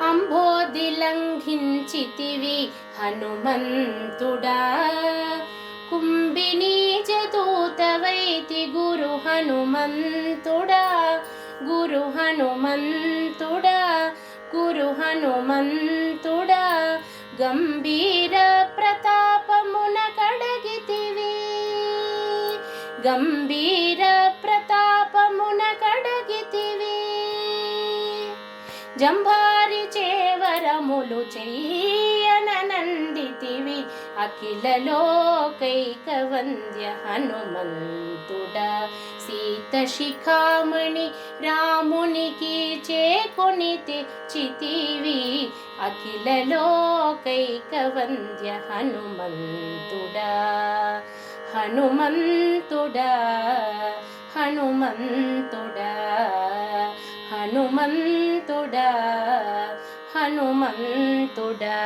అంబోధి లంఘించితివి హనుమంతుడా, కుంభినీ జదూతవైతి గురు హనుమంతుడా, గురు హనుమంతుడా, గురు హనుమంతుడా. గంభీర ప్రతాపమున కడగితివి, గంభీర ప్రతాపమున కడగితివి. జంభారి చేవరములు చెయ్యనందితివి, అఖిల లోకైక వంద్య హనుమంతుడా. సీత శిఖామణి రామునికి చేకొని తెచ్చితివి, అఖిల లోకైక వంద్య హనుమంతుడా. హనుమంతుడా, హనుమంతుడా, హనుమంతుడా, హనుమంతుడా.